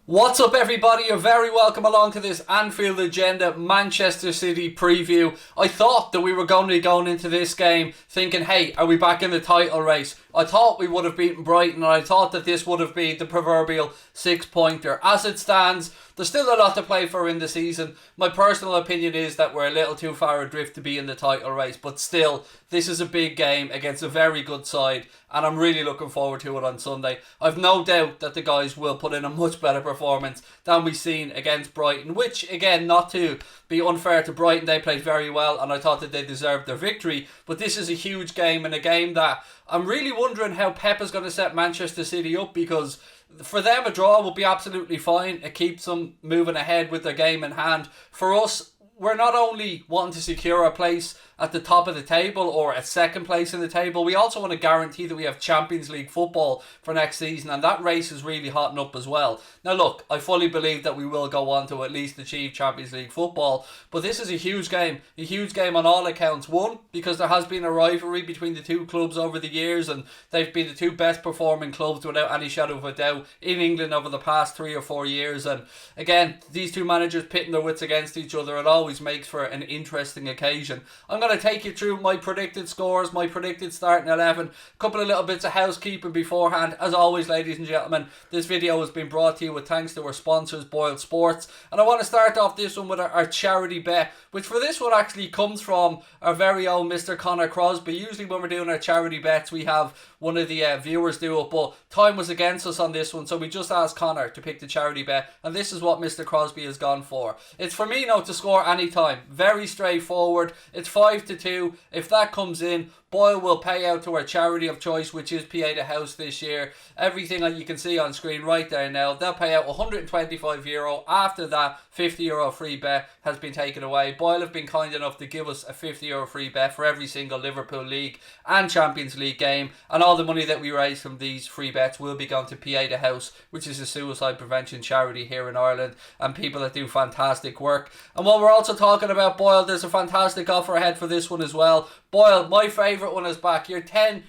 What's up, everybody? You're very welcome along to this Anfield Agenda Manchester City preview. I thought that we were going to be going into this game thinking, hey, are we back in the title race? I thought we would have beaten Brighton, and I thought that this would have been the proverbial six-pointer. As it stands, there's still a lot to play for in the season. My personal opinion is that we're a little too far adrift to be in the title race, but still, this is a big game against a very good side, and I'm really looking forward to it on Sunday. I've no doubt that the guys will put in a much better performance than we've seen against Brighton, which, again, not to be unfair to Brighton, they played very well, and I thought that they deserved their victory, but this is a huge game, and a game that I'm really wondering how Pep is going to set Manchester City up, because for them a draw will be absolutely fine. It keeps them moving ahead with their game in hand. For us, we're not only wanting to secure a place at the top of the table or a second place in the table, we also want to guarantee that we have Champions League football for next season, and that race is really hotting up as well. Now look, I fully believe that we will go on to at least achieve Champions League football, but this is a huge game on all accounts. One, because there has been a rivalry between the two clubs over the years, and they've been the two best performing clubs without any shadow of a doubt in England over the past 3 or 4 years, and again, these two managers pitting their wits against each other, it always makes for an interesting occasion. I'm going to take you through my predicted scores, my predicted starting 11, a couple of little bits of housekeeping beforehand. As always, ladies and gentlemen, this video has been brought to you with thanks to our sponsors, Boyle Sports, and I want to start off this one with our charity bet, which for this one actually comes from our very own Mr. Connor Crosby. Usually when we're doing our charity bets, we have one of the viewers do it, but time was against us on this one, so we just asked Connor to pick the charity bet, and this is what Mr. Crosby has gone for. It's Firmino to score anytime. Very straightforward. It's 5-2. If that comes in, Boyle will pay out to our charity of choice, which is Pieta House this year. Everything that you can see on screen right there now, they'll pay out €125. After that, €50 free bet has been taken away. Boyle have been kind enough to give us a €50 free bet for every single Liverpool League and Champions League game, and all the money that we raise from these free bets will be going to Pieta House, which is a suicide prevention charity here in Ireland, and people that do fantastic work. And while we're also talking about Boyle, there's a fantastic offer ahead for this one as well. Boyle, my favourite one is back. Your €10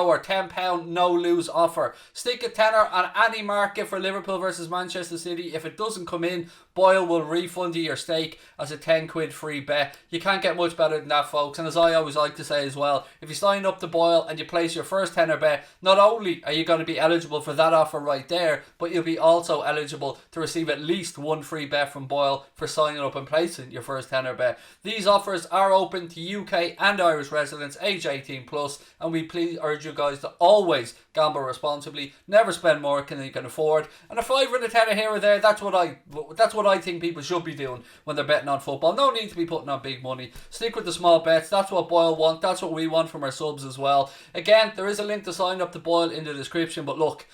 or £10 no-lose offer. Stick a tenner on any market for Liverpool versus Manchester City. If it doesn't come in, Boyle will refund you your stake as a £10 free bet. You can't get much better than that, folks. And as I always like to say as well, if you sign up to Boyle and you place your first tenner bet, not only are you going to be eligible for that offer right there, but you'll be also eligible to receive at least one free bet from Boyle for signing up and placing your first tenner bet. These offers are open to UK and Irish residents age 18 plus, and we please urge you guys to always gamble responsibly. Never spend more than you can afford. And a fiver and a tenner here or there, that's what I think people should be doing when they're betting on football. No need to be putting on big money. Stick with the small bets. That's what Boyle want. That's what we want from our subs as well. Again, there is a link to sign up to Boyle in the description, but look,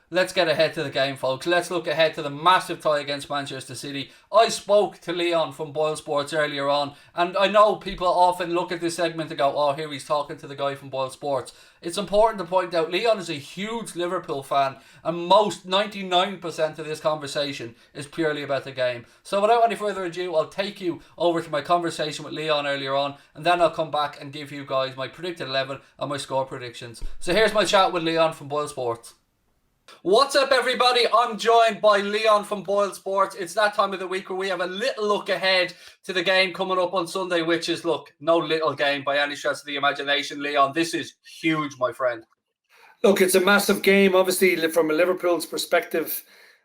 let's get ahead to the game, folks. Let's look ahead to the massive tie against Manchester City. I spoke to Leon from Boyle Sports earlier on, and I know people often look at this segment and go, oh, here he's talking to the guy from Boyle Sports. It's important to point out Leon is a huge Liverpool fan, and 99% of this conversation is purely about the game. So without any further ado, I'll take you over to my conversation with Leon earlier on, and then I'll come back and give you guys my predicted 11 and my score predictions. So here's my chat with Leon from Boyle Sports. What's up, everybody? I'm joined by Leon from Boyle Sports. It's that time of the week where we have a little look ahead to the game coming up on Sunday, which is, look, no little game by any stretch of the imagination. Leon, this is huge, my friend. Look, it's a massive game. Obviously, from a Liverpool's perspective,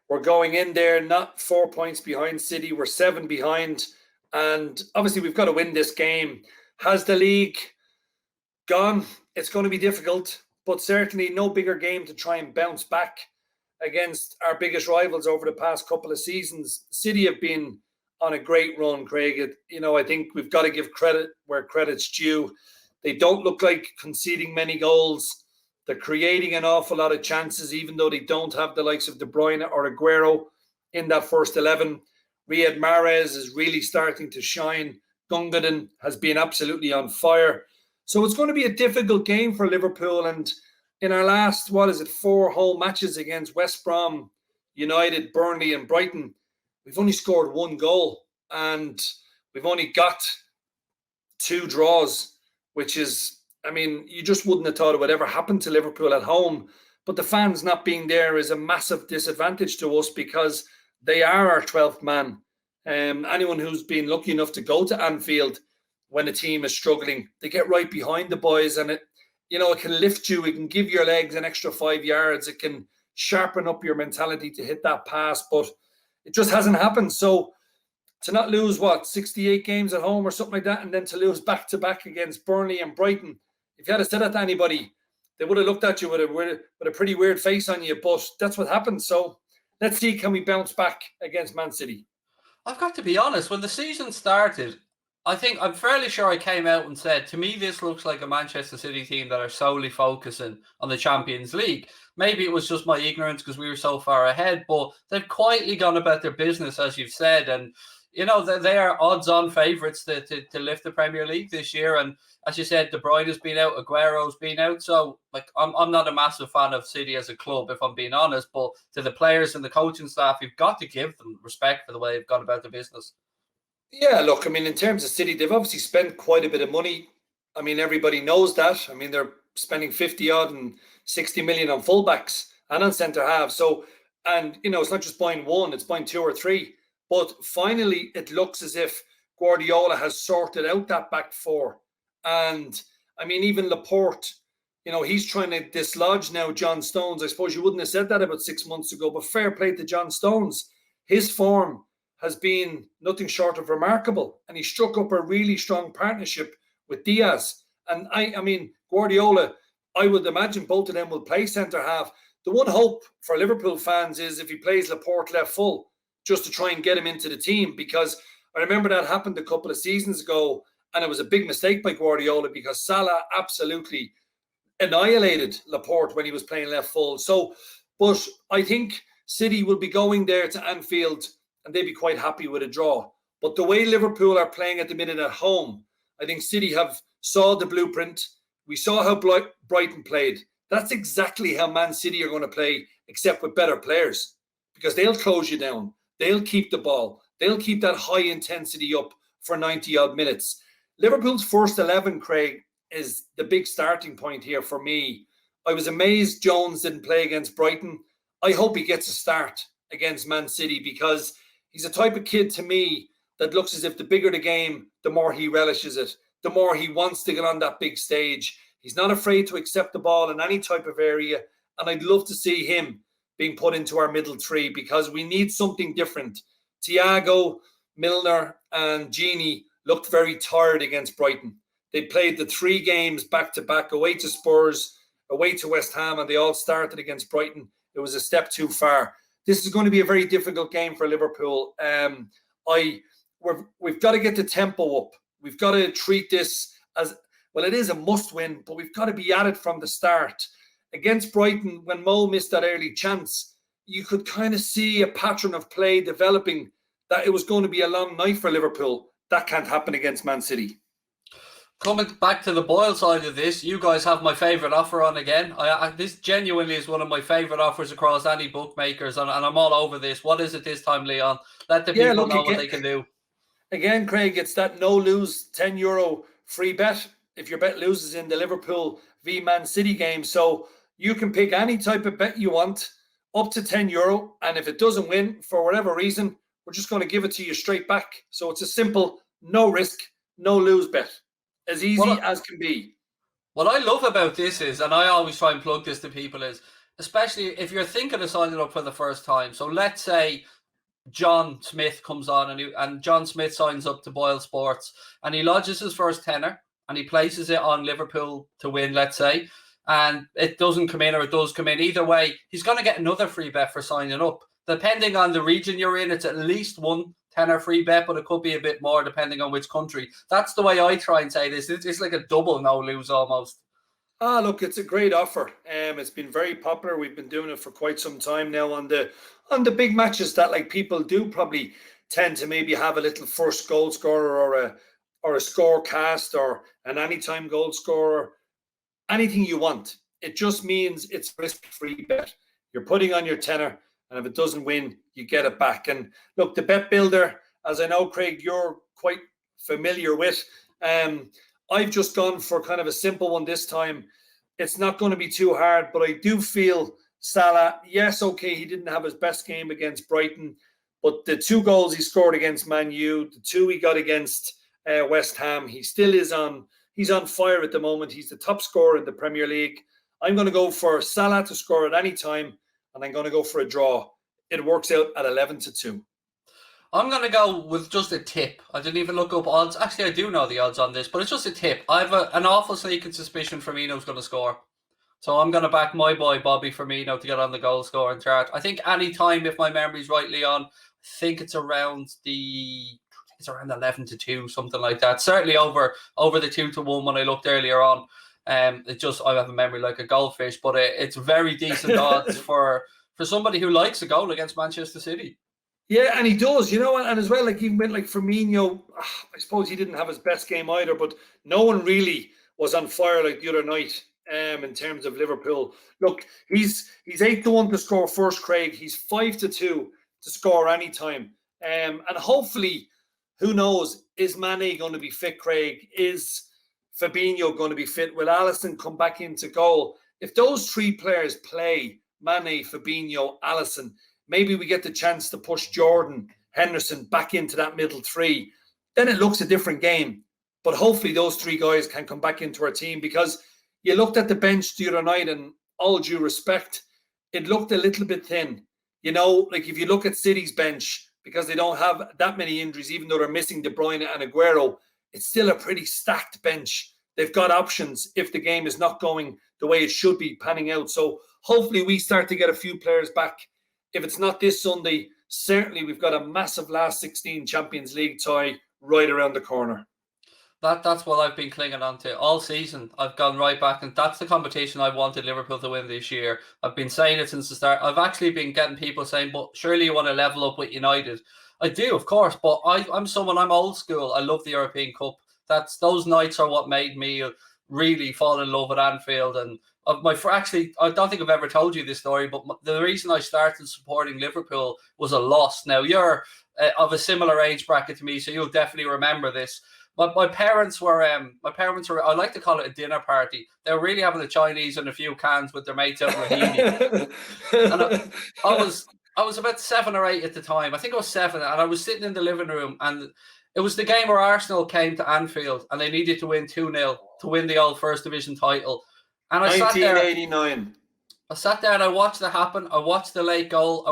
we're going in there not 4 points behind City. We're 7 behind. And obviously, we've got to win this game. Has the league gone? It's going to be difficult, but certainly no bigger game to try and bounce back against our biggest rivals over the past couple of seasons. City have been on a great run, Craig. I think we've got to give credit where credit's due. They don't look like conceding many goals. They're creating an awful lot of chances, even though they don't have the likes of De Bruyne or Aguero in that first 11. Riyad Mahrez is really starting to shine. Gundogan has been absolutely on fire. So it's going to be a difficult game for Liverpool. And in our last, 4 home matches against West Brom, United, Burnley and Brighton, we've only scored 1 goal. And we've only got 2 draws, which is, you just wouldn't have thought it would ever happen to Liverpool at home. But the fans not being there is a massive disadvantage to us, because they are our 12th man. Anyone who's been lucky enough to go to Anfield when a team is struggling, they get right behind the boys, and it can lift you. It can give your legs an extra 5 yards. It can sharpen up your mentality to hit that pass, but it just hasn't happened. So to not lose 68 games at home or something like that, and then to lose back to back against Burnley and Brighton, if you had said that to anybody, they would have looked at you with a pretty weird face on you. But that's what happened. So let's see, can we bounce back against Man City? I've got to be honest, when the season started, I'm fairly sure I came out and said, to me, this looks like a Manchester City team that are solely focusing on the Champions League. Maybe it was just my ignorance because we were so far ahead, but they've quietly gone about their business, as you've said. And, they are odds-on favourites to lift the Premier League this year. And as you said, De Bruyne has been out, Aguero's been out. So, I'm not a massive fan of City as a club, if I'm being honest. But to the players and the coaching staff, you've got to give them respect for the way they've gone about their business. Yeah, look, in terms of City, they've obviously spent quite a bit of money. Everybody knows that. They're spending 50 odd and 60 million on fullbacks and on centre halves. So, and, it's not just buying one, it's buying two or three. But finally, it looks as if Guardiola has sorted out that back four. And, even Laporte, he's trying to dislodge now John Stones. I suppose you wouldn't have said that about 6 months ago, but fair play to John Stones. His form has been nothing short of remarkable. And he struck up a really strong partnership with Diaz. And Guardiola, I would imagine both of them will play centre half. The one hope for Liverpool fans is if he plays Laporte left full, just to try and get him into the team, because I remember that happened a couple of seasons ago, and it was a big mistake by Guardiola because Salah absolutely annihilated Laporte when he was playing left full. So, but I think City will be going there to Anfield and they'd be quite happy with a draw. But the way Liverpool are playing at the minute at home, I think City have saw the blueprint. We saw how Brighton played. That's exactly how Man City are going to play, except with better players, because they'll close you down. They'll keep the ball. They'll keep that high intensity up for 90-odd minutes. Liverpool's first 11, Craig, is the big starting point here for me. I was amazed Jones didn't play against Brighton. I hope he gets a start against Man City, because he's a type of kid to me that looks as if the bigger the game, the more he relishes it, the more he wants to get on that big stage. He's not afraid to accept the ball in any type of area, and I'd love to see him being put into our middle three, because we need something different. Thiago, Milner and Gini looked very tired against Brighton. They played the 3 games back-to-back, away to Spurs, away to West Ham, and they all started against Brighton. It was a step too far. This is going to be a very difficult game for Liverpool. We've got to get the tempo up. We've got to treat this as, well, it is a must-win, but we've got to be at it from the start. Against Brighton, when Mo missed that early chance, you could kind of see a pattern of play developing that it was going to be a long night for Liverpool. That can't happen against Man City. Coming back to the Boyle side of this, you guys have my favourite offer on again. This genuinely is one of my favourite offers across any bookmakers, and I'm all over this. What is it this time, Leon? Let the people know what they can do. Again, Craig, it's that no-lose €10 free bet if your bet loses in the Liverpool v Man City game. So you can pick any type of bet you want, up to €10, and if it doesn't win for whatever reason, we're just going to give it to you straight back. So it's a simple, no risk, no lose bet. As easy as can be. What I love about this is, and I always try and plug this to people, is especially if you're thinking of signing up for the first time. So let's say John Smith comes on and John Smith signs up to Boyle Sports and he lodges his first tenner and he places it on Liverpool to win, let's say, and it doesn't come in or it does come in. Either way, he's going to get another free bet for signing up. Depending on the region you're in, it's at least one tenner free bet, but it could be a bit more depending on which country. That's the way I try and say this. It's like a double no-lose almost. Look, it's a great offer. It's been very popular. We've been doing it for quite some time now on the big matches that like people do probably tend to maybe have a little first goal scorer or a score cast or an anytime goal scorer, anything you want. It just means it's risk-free bet. You're putting on your tenner, and if it doesn't win, you get it back. And look, the bet builder, as I know, Craig, you're quite familiar with, I've just gone for kind of a simple one this time. It's not going to be too hard, but I do feel Salah, yes, okay, he didn't have his best game against Brighton, But the 2 goals he scored against Man U, the 2 he got against West Ham, he still is on. He's on fire at the moment. He's the top scorer in the Premier League. I'm going to go for Salah to score at any time, and I'm going to go for a draw. It works out at 11-2. I'm going to go with just a tip. I didn't even look up odds. Actually, I do know the odds on this, but it's just a tip. I have an awful sneaking suspicion Firmino's going to score. So I'm going to back my boy Bobby Firmino to get on the goal scoring chart. I think any time, if my memory's rightly on, I think it's around 11-2, something like that. Certainly over the 2-1 when I looked earlier on. It just, I have a memory like a goldfish, but it's very decent odds for somebody who likes a goal against Manchester City. Yeah, and he does, and as well, like even with like Firmino, I suppose he didn't have his best game either, but no one really was on fire like the other night in terms of Liverpool. Look, he's 8-1 to score first, Craig. He's 5-2 to score anytime. And hopefully, who knows, is Mane going to be fit, Craig? Is Fabinho going to be fit? Will Alisson come back into goal? If those 3 players play, Mane, Fabinho, Alisson, maybe we get the chance to push Jordan, Henderson back into that middle 3. Then it looks a different game. But hopefully those 3 guys can come back into our team, because you looked at the bench the other night, and all due respect, it looked a little bit thin. Like if you look at City's bench, because they don't have that many injuries, even though they're missing De Bruyne and Aguero, it's still a pretty stacked bench. They've got options if the game is not going the way it should be panning out. So hopefully we start to get a few players back. If it's not this Sunday, certainly we've got a massive last 16 Champions League tie right around the corner. That's what I've been clinging on to all season. I've gone right back, and that's the competition I wanted Liverpool to win this year. I've been saying it since the start. I've actually been getting people saying, but surely you want to level up with United. I do, of course, but I'm old school. I love the European Cup. Those nights are what made me really fall in love with Anfield. And actually, I don't think I've ever told you this story, but the reason I started supporting Liverpool was a loss. Now, you're of a similar age bracket to me, so you'll definitely remember this. But my parents were, I like to call it a dinner party. They were really having a Chinese and a few cans with their mates out in Rahimi. And I was about 7 or 8 at the time. I think I was 7, and I was sitting in the living room, and it was the game where Arsenal came to Anfield and they needed to win 2-0 to win the old First Division title. And 1989. I sat there and I watched it happen. I watched the late goal.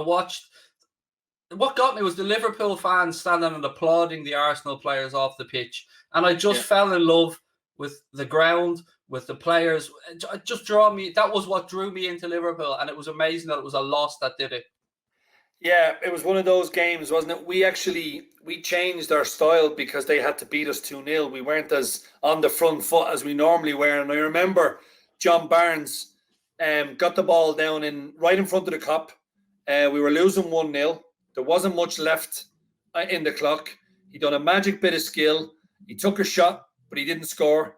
What got me was the Liverpool fans standing and applauding the Arsenal players off the pitch. And I just fell in love with the ground, with the players. It just that was what drew me into Liverpool. And it was amazing that it was a loss that did it. Yeah, it was one of those games, wasn't it? We changed our style because they had to beat us 2-0. We weren't as on the front foot as we normally were. And I remember John Barnes got the ball down right in front of the Kop. We were losing 1-0. There wasn't much left in the clock. He done a magic bit of skill. He took a shot, but he didn't score.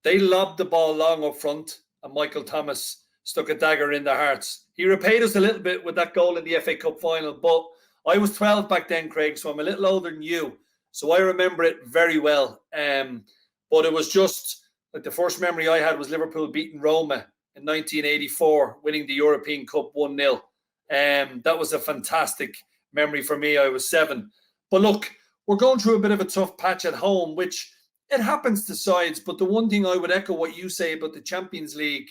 They lobbed the ball long up front, and Michael Thomas stuck a dagger in their hearts. He repaid us a little bit with that goal in the FA Cup final, but I was 12 back then, Craig, so I'm a little older than you. So I remember it very well. But it was just, like, the first memory I had was Liverpool beating Roma in 1984, winning the European Cup 1-0. That was a fantastic memory for me. I was 7. But look, we're going through a bit of a tough patch at home, which it happens to sides. But the one thing I would echo what you say about the Champions League,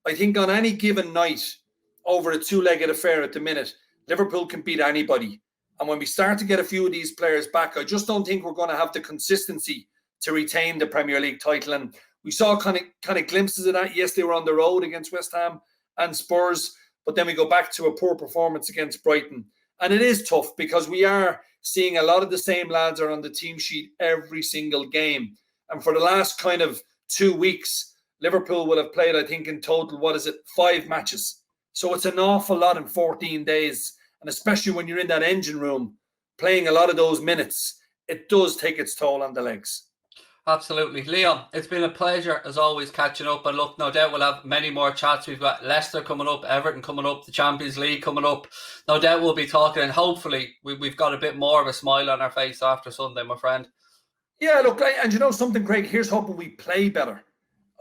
I think on any given night over a 2-legged affair at the minute, Liverpool can beat anybody. And when we start to get a few of these players back, I just don't think we're going to have the consistency to retain the Premier League title. And we saw kind of glimpses of that. Yes, they were on the road against West Ham and Spurs, but then we go back to a poor performance against Brighton. And it is tough because we are seeing a lot of the same lads are on the team sheet every single game. And for the last kind of 2 weeks, Liverpool will have played, I think, in total, 5 matches. So it's an awful lot in 14 days. And especially when you're in that engine room, playing a lot of those minutes, it does take its toll on the legs. Absolutely. Leon, it's been a pleasure, as always, catching up. And look, no doubt we'll have many more chats. We've got Leicester coming up, Everton coming up, the Champions League coming up. No doubt we'll be talking, and hopefully we've got a bit more of a smile on our face after Sunday, my friend. Yeah, look, and you know something, Craig? Here's hoping we play better.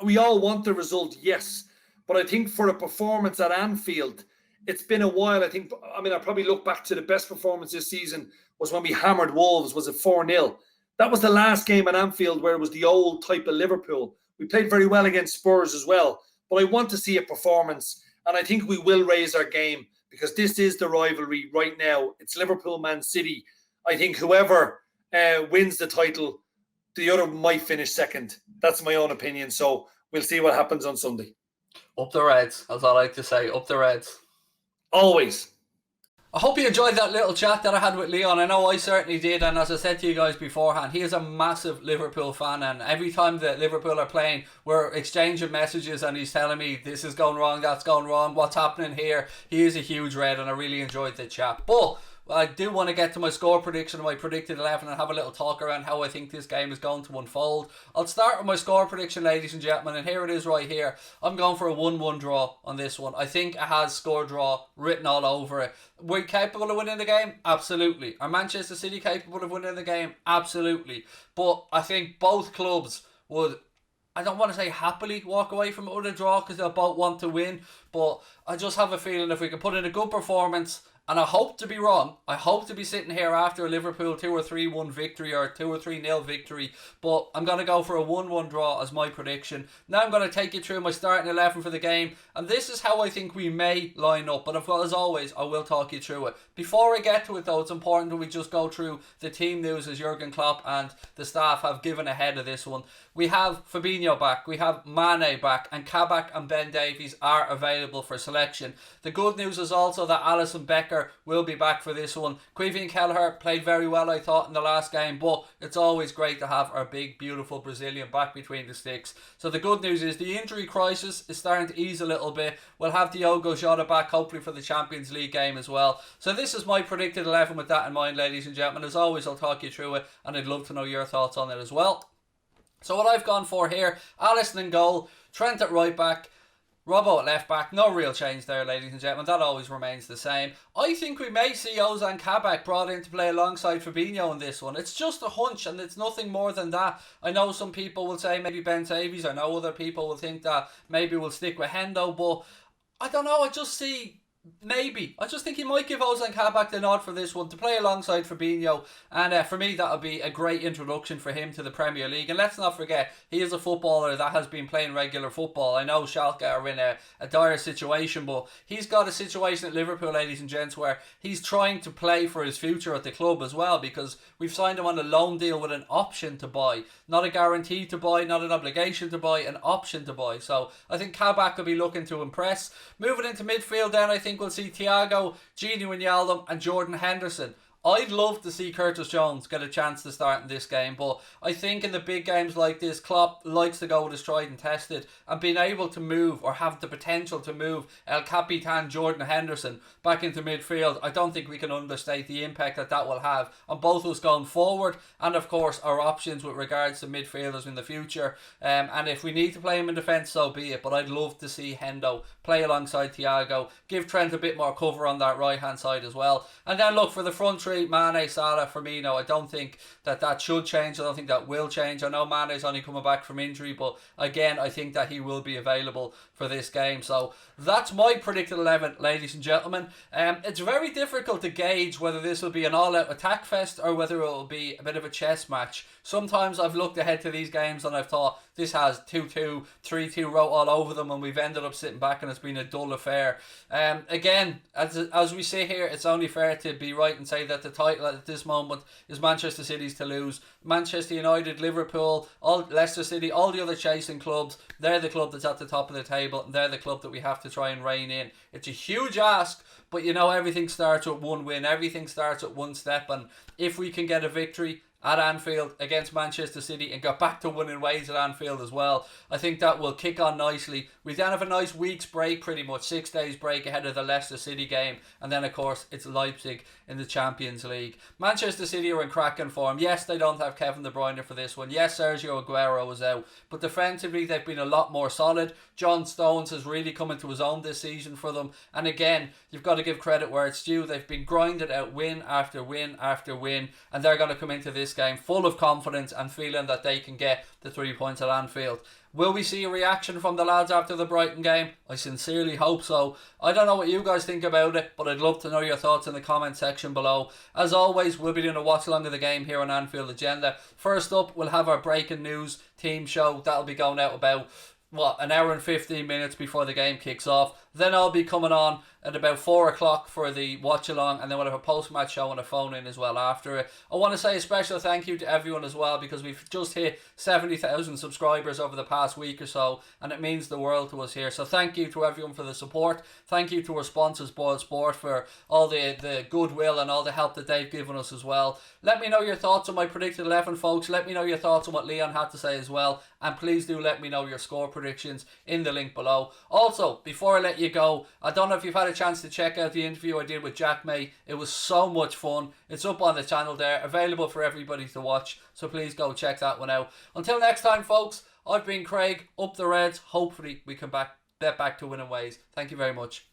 We all want the result, yes. But I think for a performance at Anfield, it's been a while. I probably look back to the best performance this season was when we hammered Wolves. Was it 4-0? That was the last game at Anfield where it was the old type of Liverpool. We played very well against Spurs as well. But I want to see a performance, and I think we will raise our game because this is the rivalry right now. It's Liverpool, Man City. I think whoever wins the title, the other might finish second. That's my own opinion. So we'll see what happens on Sunday. Up the Reds, as I like to say. Up the Reds. Always. I hope you enjoyed that little chat that I had with Leon. I know I certainly did, and as I said to you guys beforehand, he is a massive Liverpool fan, and every time that Liverpool are playing, we're exchanging messages and he's telling me this is going wrong, that's going wrong, what's happening here. He is a huge Red, and I really enjoyed the chat. But I do want to get to my score prediction, my predicted 11, and have a little talk around how I think this game is going to unfold. I'll start with my score prediction, ladies and gentlemen, and here it is right here. I'm going for a 1-1 draw on this one. I think it has score draw written all over it. We're capable of winning the game? Absolutely. Are Manchester City capable of winning the game? Absolutely. But I think both clubs would, I don't want to say happily walk away from it with a draw because they'll both want to win, but I just have a feeling if we can put in a good performance, and I hope to be wrong. I hope to be sitting here after a Liverpool 2 or 3-1 victory or 2 or 3-0 victory. But I'm going to go for a 1-1 draw as my prediction. Now I'm going to take you through my starting 11 for the game. And this is how I think we may line up. But as always, I will talk you through it. Before I get to it though, it's important that we just go through the team news as Jurgen Klopp and the staff have given ahead of this one. We have Fabinho back, we have Mane back, and KABAK and Ben Davies are available for selection. The good news is also that Alisson Becker will be back for this one. Queven Kelleher played very well, I thought, in the last game, but it's always great to have our big, beautiful Brazilian back between the sticks. So the good news is the injury crisis is starting to ease a little bit. We'll have Diogo Jota back, hopefully for the Champions League game as well. So this is my predicted 11 with that in mind, ladies and gentlemen. As always, I'll talk you through it, and I'd love to know your thoughts on it as well. So what I've gone for here, Alisson in goal, Trent at right back, Robbo at left back. No real change there, ladies and gentlemen. That always remains the same. I think we may see Ozan Kabak brought in to play alongside Fabinho in this one. It's just a hunch and it's nothing more than that. I know some people will say maybe Ben Davies. I know other people will think that maybe we'll stick with Hendo, but I don't know. I just see... maybe. I just think he might give Ozan Kabak the nod for this one to play alongside Fabinho, and for me that would be a great introduction for him to the Premier League. And let's not forget, he is a footballer that has been playing regular football. I know Schalke are in a dire situation, but he's got a situation at Liverpool, ladies and gents, where he's trying to play for his future at the club as well, because we've signed him on a loan deal with an option to buy, not a guarantee to buy, not an obligation to buy, an option to buy. So I think Kabak will be looking to impress. Moving into midfield then, I think we'll see Thiago, Gini Wijnaldum and Jordan Henderson. I'd love to see Curtis Jones get a chance to start in this game, but I think in the big games like this, Klopp likes to go with his tried and tested, and being able to move or have the potential to move El Capitan Jordan Henderson back into midfield, I don't think we can understate the impact that that will have on both of us going forward, and of course our options with regards to midfielders in the future. And if we need to play him in defence, so be it, but I'd love to see Hendo play alongside Thiago, give Trent a bit more cover on that right hand side as well. And then look, for the front three, Mane, Salah, Firmino, I don't think that should change. I don't think that will change. I know Mane's only coming back from injury, but again, I think that he will be available for this game. So that's my predicted 11, ladies and gentlemen. It's very difficult to gauge whether this will be an all-out attack fest or whether it will be a bit of a chess match. Sometimes I've looked ahead to these games and I've thought this has 2-2, 3-2 wrote all over them, and we've ended up sitting back and it's been a dull affair. Again, as we sit here, it's only fair to be right and say that the title at this moment is Manchester City's to lose. Manchester United, Liverpool, Leicester City, all the other chasing clubs, they're the club that's at the top of the table, and they're the club that we have to try and rein in. It's a huge ask, but you know, everything starts with one win, everything starts at one step, and if we can get a victory at Anfield against Manchester City and got back to winning ways at Anfield as well, I think that will kick on nicely. We then have a nice week's break, pretty much 6 days break ahead of the Leicester City game, and then of course it's Leipzig in the Champions League. Manchester City are in cracking form. Yes, they don't have Kevin De Bruyne for this one. Yes, Sergio Aguero is out, but defensively they've been a lot more solid. John Stones has really come into his own this season for them, and again, you've got to give credit where it's due. They've been grinded out win after win after win, and they're going to come into this game full of confidence and feeling that they can get the 3 points at Anfield. Will we see a reaction from the lads after the Brighton game? I sincerely hope so. I don't know what you guys think about it, but I'd love to know your thoughts in the comment section below. As always, we'll be doing a watch along of the game here on Anfield Agenda. First up, we'll have our breaking news team show. That'll be going out about an hour and 15 minutes before the game kicks off. Then I'll be coming on at about 4 o'clock for the watch along, and then we'll have a post-match show and a phone in as well after it. I want to say a special thank you to everyone as well, because we've just hit 70,000 subscribers over the past week or so, and it means the world to us here. So thank you to everyone for the support. Thank you to our sponsors, Boyle Sport, for all the goodwill and all the help that they've given us as well. Let me know your thoughts on my predicted 11, folks. Let me know your thoughts on what Leon had to say as well, and please do let me know your score predictions in the link below. Also, before I let you go, I don't know if you've had a chance to check out the interview I did with Jack May. It was so much fun. It's up on the channel there, available for everybody to watch, so please go check that one out. Until next time, folks, I've been Craig, up the Reds. Hopefully we can get back to winning ways. Thank you very much.